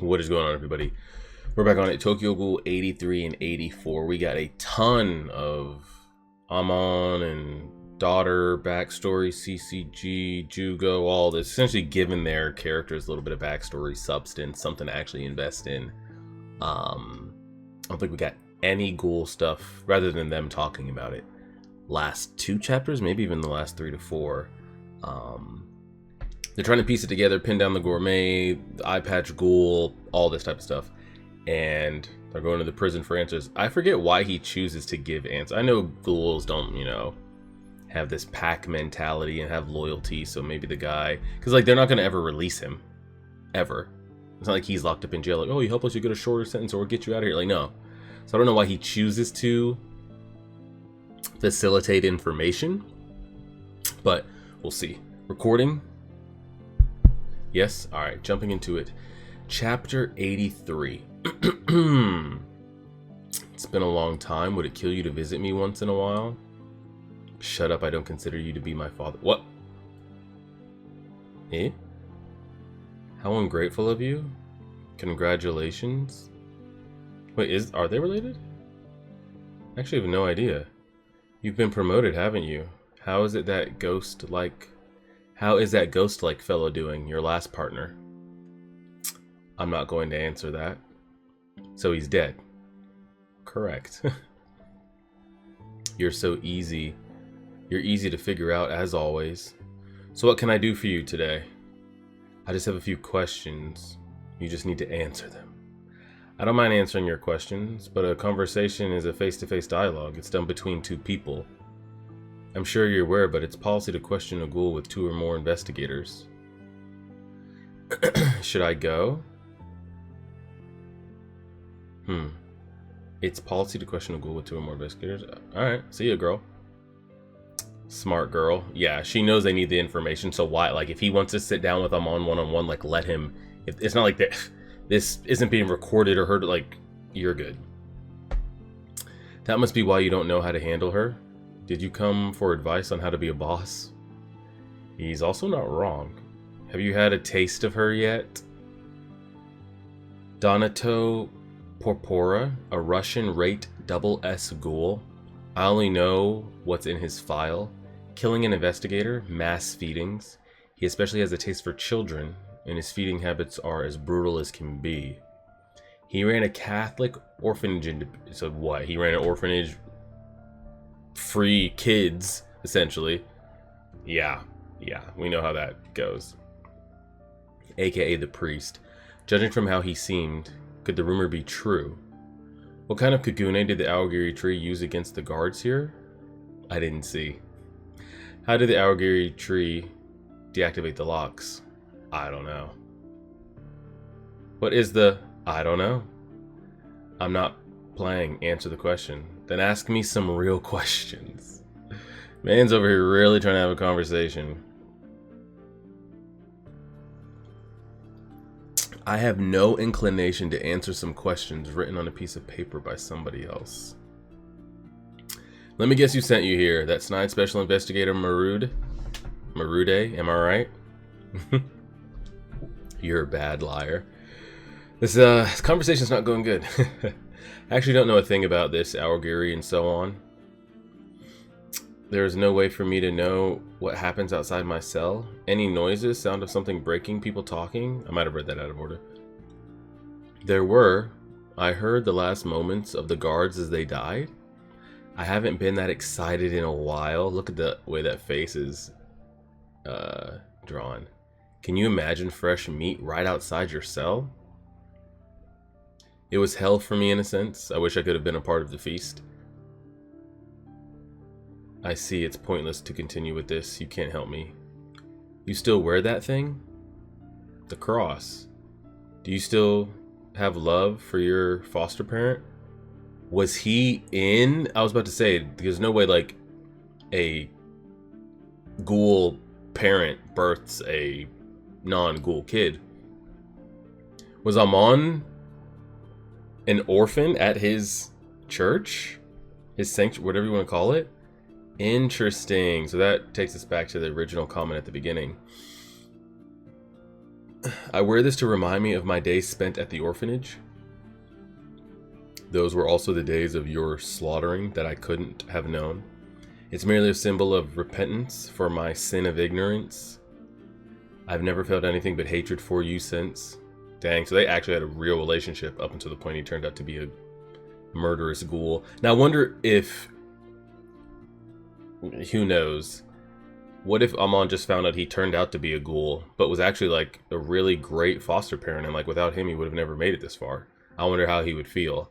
What is going on, everybody? We're back on it. Tokyo Ghoul 83 and 84. We got a ton of Amon and daughter backstory, CCG, Jugo, all this. Essentially giving their characters a little bit of backstory, substance, something to actually invest in. I don't think we got any Ghoul stuff, rather than them talking about it. Last two chapters, maybe even the last 3 to 4. They're trying to piece it together, pin down the gourmet, the eye patch Ghoul, all this type of stuff. And they're going to the prison for answers. I forget why he chooses to give answers. I know ghouls don't, have this pack mentality and have loyalty. So maybe the guy, because like they're not going to ever release him, ever. It's not like he's locked up in jail. Like, oh, you help us, you get a shorter sentence, or we'll get you out of here. Like, no. So I don't know why he chooses to facilitate information, but we'll see. Recording. Yes, alright, jumping into it. Chapter 83. It's been a long time. Would it kill you to visit me once in a while? Shut up, I don't consider you to be my father. What? Eh? How ungrateful of you. Congratulations. Wait, are they related? I actually have no idea. You've been promoted, haven't you? How is that ghost-like fellow doing, your last partner? I'm not going to answer that. So he's dead. Correct. You're so easy. You're easy to figure out, as always. So what can I do for you today? I just have a few questions. You just need to answer them. I don't mind answering your questions, but a conversation is a face-to-face dialogue. It's done between two people. I'm sure you're aware, but it's policy to question a ghoul with 2 or more investigators. Should I go? It's policy to question a ghoul with 2 or more investigators. Alright, see ya, girl. Smart girl. Yeah, she knows they need the information, so why? Like, if he wants to sit down with them on one-on-one, like, let him. It's not like that. This isn't being recorded or heard. Like, you're good. That must be why you don't know how to handle her. Did you come for advice on how to be a boss? He's also not wrong. Have you had a taste of her yet? Donato Porpora, a Russian rate SS ghoul. I only know what's in his file. Killing an investigator, mass feedings. He especially has a taste for children, and his feeding habits are as brutal as can be. He ran a Catholic orphanage. So what? He ran an orphanage. Free kids, essentially. Yeah, we know how that goes. AKA the priest. Judging from how he seemed, could the rumor be true? What kind of kagune did the Aogiri tree use against the guards here? I didn't see. How did the Aogiri tree deactivate the locks? I don't know. What is the... I don't know. I'm not playing. Answer the question. Then ask me some real questions. Man's over here really trying to have a conversation. I have no inclination to answer some questions written on a piece of paper by somebody else. Let me guess who sent you here. That snide special investigator Marude? Marude, am I right? You're a bad liar. This conversation's not going good. I actually don't know a thing about this Aogiri and so on. There's no way for me to know what happens outside my cell. Any noises, sound of something breaking, people talking. I might have read that out of order. There were. I heard the last moments of the guards as they died. I haven't been that excited in a while. Look at the way that face is drawn. Can you imagine fresh meat right outside your cell? It was hell for me in a sense. I wish I could have been a part of the feast. I see it's pointless to continue with this. You can't help me. You still wear that thing? The cross. Do you still have love for your foster parent? Was he in? I was about to say, there's no way like a ghoul parent births a non-ghoul kid. Was Amon an orphan at his church? His sanctuary, whatever you want to call it? Interesting. So that takes us back to the original comment at the beginning. I wear this to remind me of my days spent at the orphanage. Those were also the days of your slaughtering that I couldn't have known. It's merely a symbol of repentance for my sin of ignorance. I've never felt anything but hatred for you since. Dang, so they actually had a real relationship up until the point he turned out to be a murderous ghoul. Now I wonder if... who knows? What if Amon just found out he turned out to be a ghoul, but was actually like a really great foster parent, and like without him he would have never made it this far? I wonder how he would feel.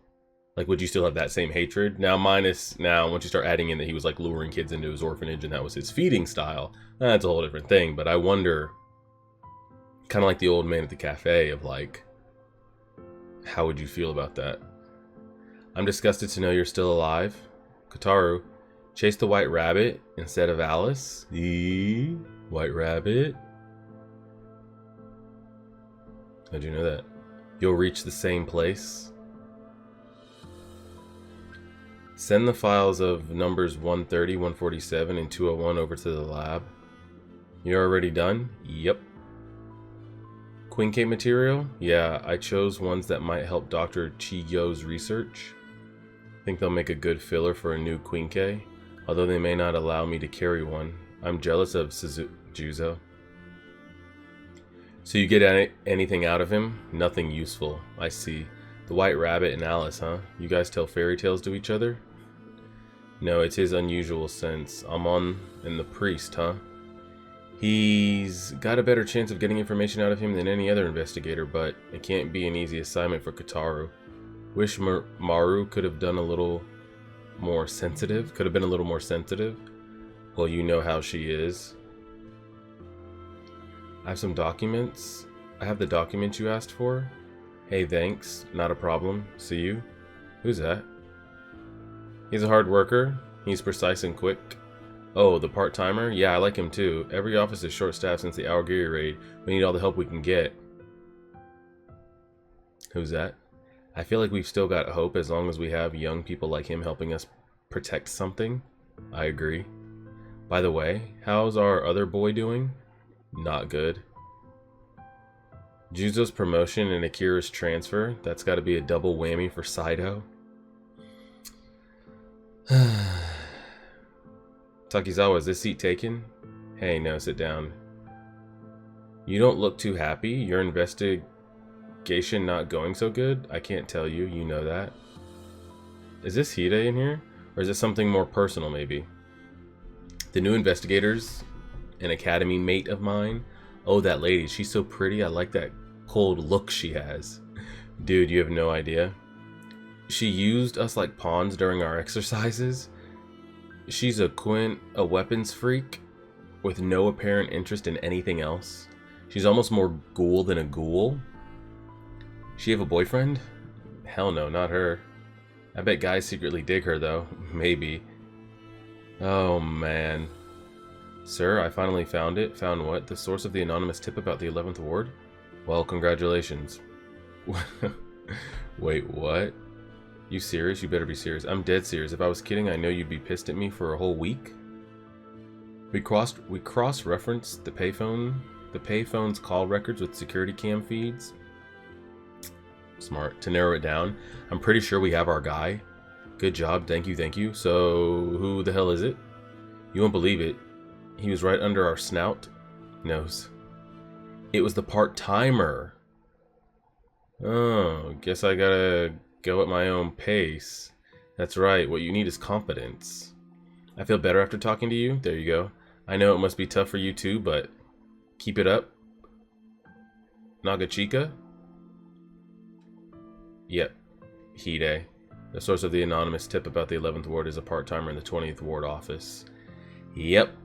Like, would you still have that same hatred? Now, minus, now, once you start adding in that he was, like, luring kids into his orphanage and that was his feeding style, that's a whole different thing. But I wonder, kind of like the old man at the cafe, of, like, how would you feel about that? I'm disgusted to know you're still alive. Kotaru, chase the white rabbit instead of Alice. The white rabbit? How'd you know that? You'll reach the same place. Send the files of numbers 130, 147, and 201 over to the lab. You're already done? Yep. Quinque material? Yeah, I chose ones that might help Dr. Chiyo's research. Think they'll make a good filler for a new Quinque, although they may not allow me to carry one. I'm jealous of Juzo. So you get anything out of him? Nothing useful, I see. The White Rabbit and Alice, huh? You guys tell fairy tales to each other? No, it's his unusual sense. Amon and the priest, huh? He's got a better chance of getting information out of him than any other investigator, but it can't be an easy assignment for Kotaru. Wish Maru could have done a little more sensitive. Could have been a little more sensitive. Well, you know how she is. I have some documents. I have the documents you asked for. Hey, thanks. Not a problem. See you. Who's that? He's a hard worker. He's precise and quick. Oh, the part-timer? Yeah, I like him too. Every office is short-staffed since the Aogiri raid. We need all the help we can get. Who's that? I feel like we've still got hope as long as we have young people like him helping us protect something. I agree. By the way, how's our other boy doing? Not good. Juzo's promotion and Akira's transfer, that's got to be a double whammy for Saito. Takizawa, is this seat taken? Hey, no, sit down. You don't look too happy. Your investigation not going so good? I can't tell you, you know that. Is this Hide in here? Or is it something more personal, maybe? The new investigators, an academy mate of mine. Oh, that lady, she's so pretty. I like that cold look she has. Dude, you have no idea. She used us like pawns during our exercises. She's a weapons freak with no apparent interest in anything else. She's almost more ghoul than a ghoul. She have a boyfriend? Hell no, not her. I bet guys secretly dig her though. Maybe. Oh man. Sir, I finally found it. Found what? The source of the anonymous tip about the 11th ward? Well, congratulations. Wait, what? You serious? You better be serious. I'm dead serious. If I was kidding, I know you'd be pissed at me for a whole week. We cross-referenced the payphone's call records with security cam feeds. Smart. To narrow it down, I'm pretty sure we have our guy. Good job. Thank you, thank you. So, who the hell is it? You won't believe it. He was right under our snout. Nose. It was the part-timer. Oh, guess I gotta go at my own pace. That's right, what you need is confidence. I feel better after talking to you. There you go. I know it must be tough for you too, but keep it up. Nagachika? Yep. Hide. The source of the anonymous tip about the 11th ward is a part-timer in the 20th ward office. Yep,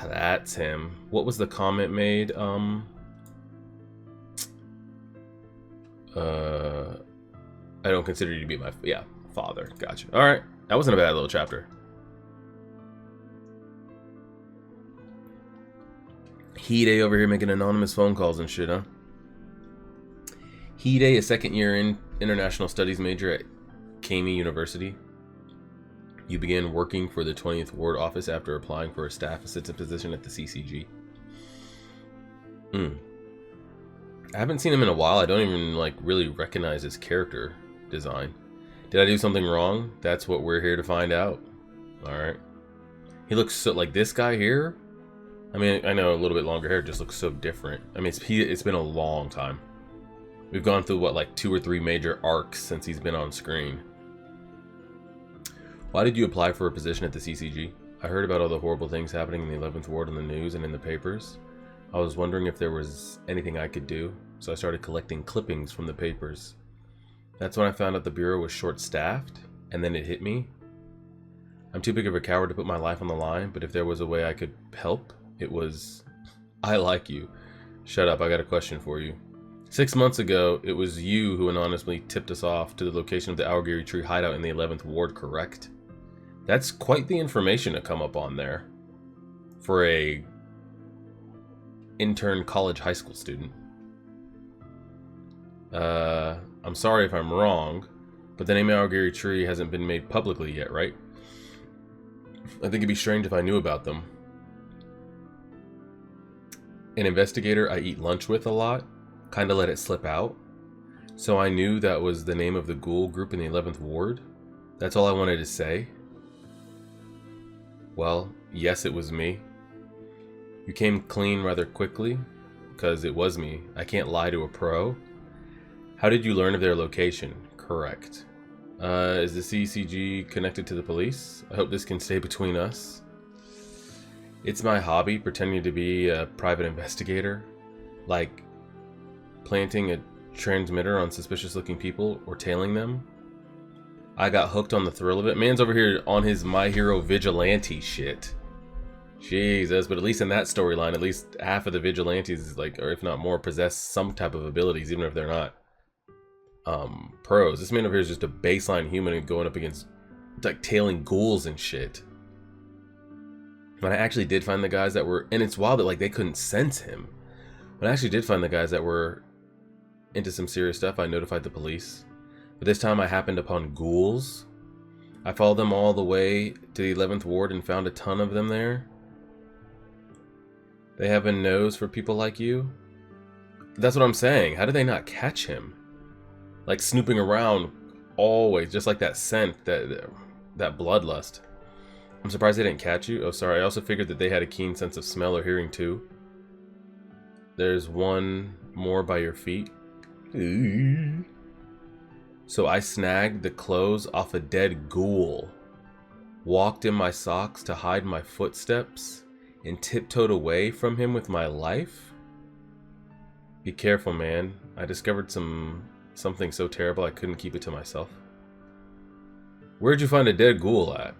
that's him. What was the comment made? I don't consider you to be my father. Gotcha. All right, that wasn't a bad little chapter. Hide over here making anonymous phone calls and shit, huh? Hide, a second-year international studies major at Kami University. You began working for the 20th ward office after applying for a staff assistant position at the CCG. I haven't seen him in a while. I don't even like really recognize his character design. Did I do something wrong? That's what we're here to find out. Alright. He looks so like this guy here. I mean, I know a little bit longer hair just looks so different. I mean, it's been a long time. We've gone through what, like 2 or 3 major arcs since he's been on screen. Why did you apply for a position at the CCG? I heard about all the horrible things happening in the 11th Ward in the news and in the papers. I was wondering if there was anything I could do, so I started collecting clippings from the papers. That's when I found out the bureau was short-staffed, and then it hit me. I'm too big of a coward to put my life on the line, but if there was a way I could help, it was... I like you. Shut up, I got a question for you. 6 months ago, it was you who anonymously tipped us off to the location of the Aogiri Tree hideout in the 11th Ward, correct? That's quite the information to come up on there. For a... intern college high school student. I'm sorry if I'm wrong, but the name Aogiri Tree hasn't been made publicly yet, right? I think it'd be strange if I knew about them. An investigator I eat lunch with a lot, kinda let it slip out. So I knew that was the name of the Ghoul group in the 11th Ward. That's all I wanted to say. Well, yes, it was me. You came clean rather quickly, because it was me. I can't lie to a pro. How did you learn of their location? Correct. Is the CCG connected to the police? I hope this can stay between us. It's my hobby, pretending to be a private investigator. Like, planting a transmitter on suspicious looking people or tailing them. I got hooked on the thrill of it. Man's over here on his My Hero Vigilante shit. Jesus, but at least in that storyline, at least half of the vigilantes, like, or if not more, possess some type of abilities, even if they're not pros. This man over here is just a baseline human and going up against, like, tailing ghouls and shit. When I actually did find the guys that were, and it's wild that, like, they couldn't sense him. When I actually did find the guys that were into some serious stuff, I notified the police. But this time I happened upon ghouls. I followed them all the way to the 11th Ward and found a ton of them there. They have a nose for people like you? That's what I'm saying. How did they not catch him? Like snooping around always, just like that scent, that bloodlust. I'm surprised they didn't catch you. Oh, sorry. I also figured that they had a keen sense of smell or hearing too. There's one more by your feet. So I snagged the clothes off a dead ghoul, walked in my socks to hide my footsteps, and tiptoed away from him with my life? Be careful, man. I discovered something so terrible I couldn't keep it to myself. Where'd you find a dead ghoul at?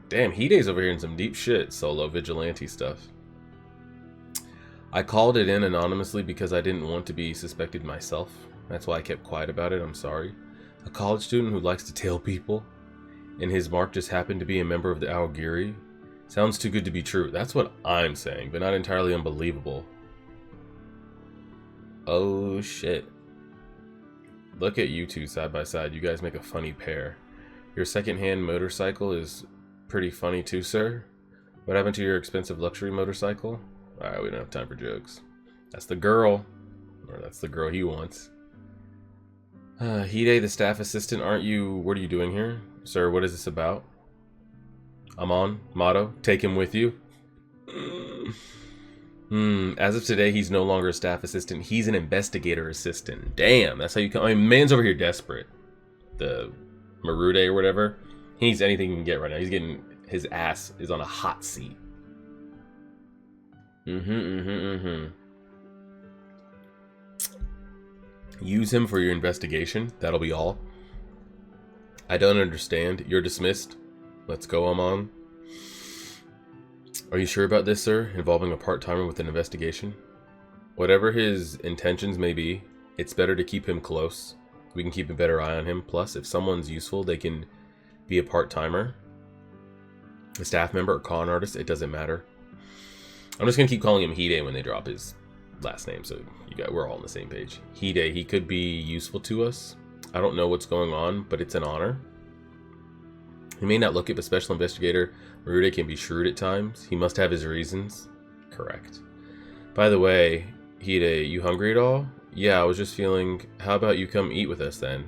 Damn, Hide's over here in some deep shit, solo vigilante stuff. I called it in anonymously because I didn't want to be suspected myself. That's why I kept quiet about it, I'm sorry. A college student who likes to tail people, and his mark just happened to be a member of the Aogiri. Sounds too good to be true. That's what I'm saying, but not entirely unbelievable. Oh shit. Look at you two side by side. You guys make a funny pair. Your secondhand motorcycle is pretty funny too, sir. What happened to your expensive luxury motorcycle? Alright, we don't have time for jokes. That's the girl. Or that's the girl he wants. Hide, the staff assistant, aren't you... What are you doing here? Sir, what is this about? I'm on. Motto, take him with you. As of today, he's no longer a staff assistant. He's an investigator assistant. Damn, that's how you come... I mean, man's over here desperate. The Marude or whatever. He needs anything he can get right now. He's getting... His ass is on a hot seat. Use him for your investigation. That'll be all. I don't understand. You're dismissed. Let's go, Amon. Are you sure about this, sir? Involving a part-timer with an investigation? Whatever his intentions may be, it's better to keep him close. We can keep a better eye on him. Plus, if someone's useful, they can be a part-timer. A staff member or con artist, it doesn't matter. I'm just going to keep calling him Hide when they drop his last name, so we're all on the same page. Hide, he could be useful to us. I don't know what's going on, but it's an honor. He may not look it, but Special Investigator Marude can be shrewd at times. He must have his reasons. Correct. By the way, Hide, you hungry at all? Yeah, I was just feeling, how about you come eat with us then?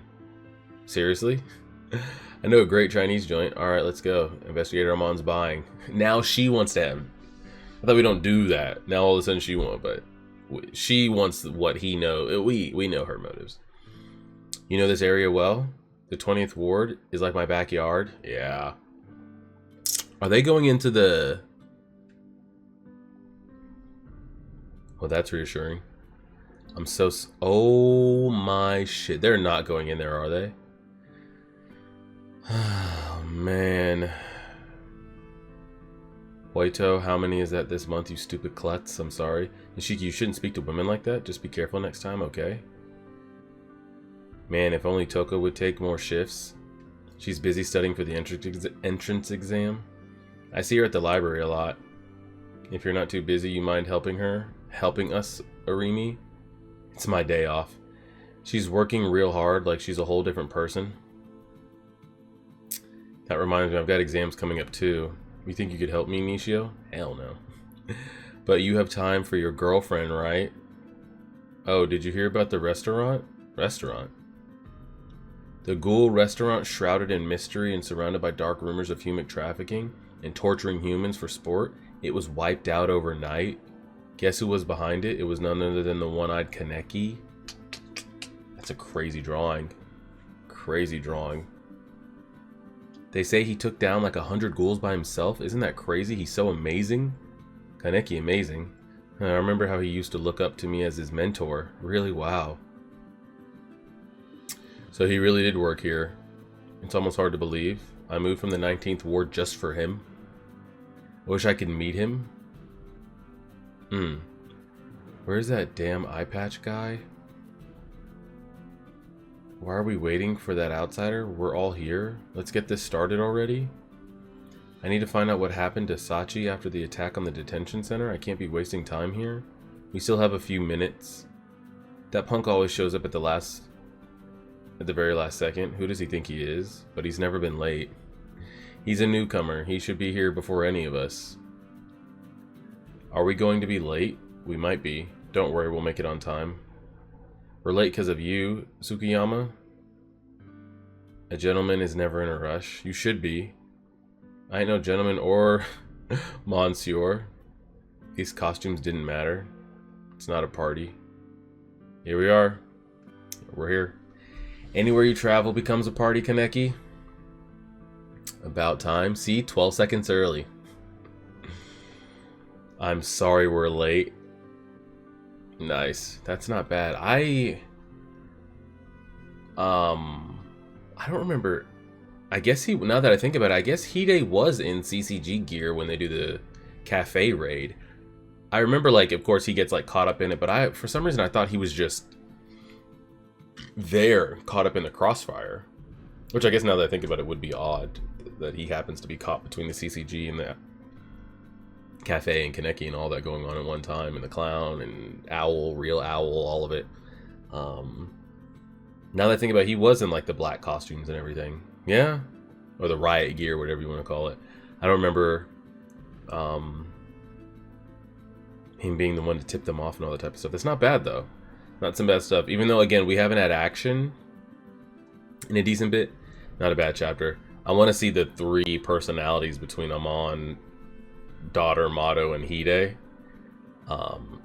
Seriously? I know a great Chinese joint. Alright, let's go. Investigator Armand's buying. Now she wants to have him. I thought we don't do that. Now all of a sudden she won't, but she wants what he knows. We know her motives. You know this area well? The 20th Ward is like my backyard. Yeah. Are they going into the... Well, that's reassuring. I'm so... Oh my shit. They're not going in there, are they? Oh, man. Waito, how many is that this month, you stupid klutz? I'm sorry. Nishiki, you shouldn't speak to women like that. Just be careful next time, okay? Man, if only Toko would take more shifts. She's busy studying for the entrance exam. I see her at the library a lot. If you're not too busy, you mind helping her? Helping us, Arimi? It's my day off. She's working real hard, like she's a whole different person. That reminds me, I've got exams coming up too. You think you could help me, Nishio? Hell no. But you have time for your girlfriend, right? Oh, did you hear about the restaurant? Restaurant? The Ghoul restaurant, shrouded in mystery and surrounded by dark rumors of human trafficking and torturing humans for sport. It was wiped out overnight. Guess who was behind it? It was none other than the one-eyed Kaneki. That's a crazy drawing. Crazy drawing. They say he took down like 100 ghouls by himself. Isn't that crazy? He's so amazing. Kaneki amazing. I remember how he used to look up to me as his mentor. Really, wow. So he really did work here. It's almost hard to believe. I moved from the 19th Ward just for him. I wish I could meet him. Where's that damn eye patch guy? Why are we waiting for that outsider? We're all here. Let's get this started already. I need to find out what happened to Sachi after the attack on the detention center. I can't be wasting time here. We still have a few minutes. That punk always shows up at the very last second. Who does he think he is? But he's never been late. He's a newcomer. He should be here before any of us. Are we going to be late? We might be. Don't worry, we'll make it on time. We're late because of you, Tsukiyama. A gentleman is never in a rush. You should be. I ain't no gentleman or monsieur. These costumes didn't matter. It's not a party. Here we are. We're here. Anywhere you travel becomes a party, Kaneki. About time. See, 12 seconds early. I'm sorry we're late. Nice. That's not bad. I don't remember. I guess now that I think about it, I guess Hide was in CCG gear when they do the cafe raid. I remember, like, of course he gets like caught up in it, but for some reason I thought he was just there, caught up in the crossfire. Which I guess now that I think about it would be odd that he happens to be caught between the CCG and the cafe and Kaneki and all that going on at one time, and the clown and owl, real owl, all of it. Now that I think about it, he was in like the black costumes and everything. Yeah? Or the riot gear, whatever you want to call it. I don't remember him being the one to tip them off and all that type of stuff. That's not bad though. Not some bad stuff. Even though, again, we haven't had action in a decent bit. Not a bad chapter. I want to see the three personalities between Amon, daughter, Mato, and Hide.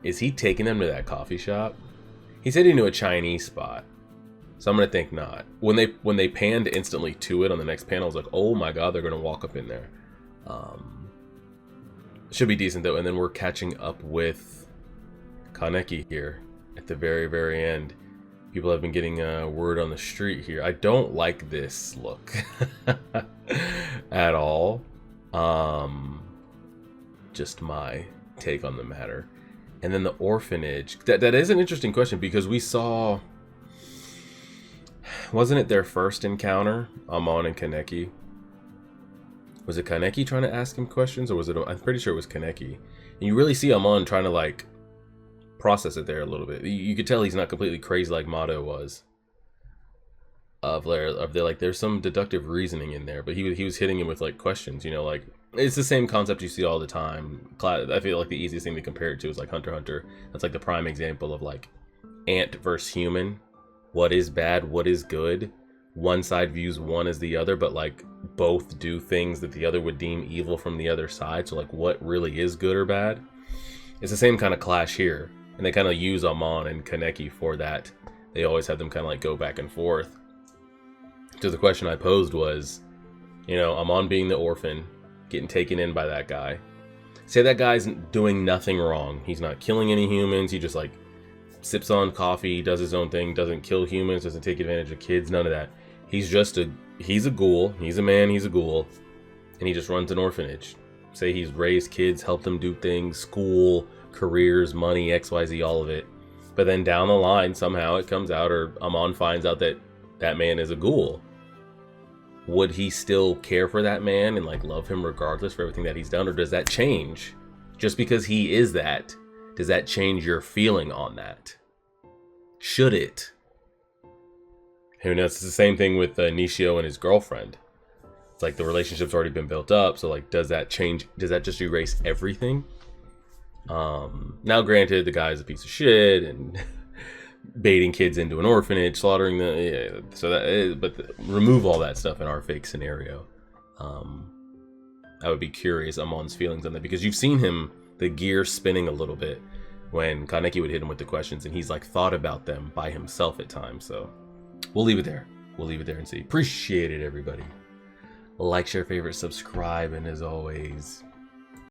Is he taking them to that coffee shop? He said he knew a Chinese spot, so I'm gonna think not. When they panned instantly to it on the next panel, I was like, oh my god, they're gonna walk up in there. Should be decent though. And then we're catching up with Kaneki here at the very, very end. People have been getting word on the street here. I don't like this look at all. Just my take on the matter. And then the orphanage. That is an interesting question, because we saw... Wasn't it their first encounter? Amon and Kaneki. Was it Kaneki trying to ask him questions, or was it... I'm pretty sure it was Kaneki. And you really see Amon trying to, like, process it there a little bit. You could tell he's not completely crazy like Mato was. There's some deductive reasoning in there, but he was hitting him with like questions, you know, like it's the same concept you see all the time. I feel like the easiest thing to compare it to is like Hunter x Hunter. That's like the prime example of like ant versus human. What is bad? What is good? One side views one as the other, but like both do things that the other would deem evil from the other side. So like what really is good or bad? It's the same kind of clash here. And they kind of use Amon and Kaneki for that. They always have them kind of like go back and forth. So the question I posed was, you know, Amon being the orphan, getting taken in by that guy. Say that guy's doing nothing wrong. He's not killing any humans. He just like sips on coffee, does his own thing, doesn't kill humans, doesn't take advantage of kids, none of that. He's a ghoul. He's a man, he's a ghoul. And he just runs an orphanage. Say he's raised kids, helped them do things, school, careers, money, XYZ, all of it. But then down the line, somehow it comes out, or Amon finds out that that man is a ghoul. Would he still care for that man and like love him regardless for everything that he's done? Or does that change? Just because he is that, does that change your feeling on that? Should it? Who knows? It's the same thing with Nishio and his girlfriend. It's like the relationship's already been built up, so like does that change? Does that just erase everything? Now granted, the guy's a piece of shit and baiting kids into an orphanage, slaughtering the remove all that stuff in our fake scenario. I would be curious Amon's feelings on that, because you've seen him, the gear spinning a little bit when Kaneki would hit him with the questions, and he's like thought about them by himself at times. So we'll leave it there. We'll leave it there and see. Appreciate it, everybody. Like, share, favorite, subscribe, and as always,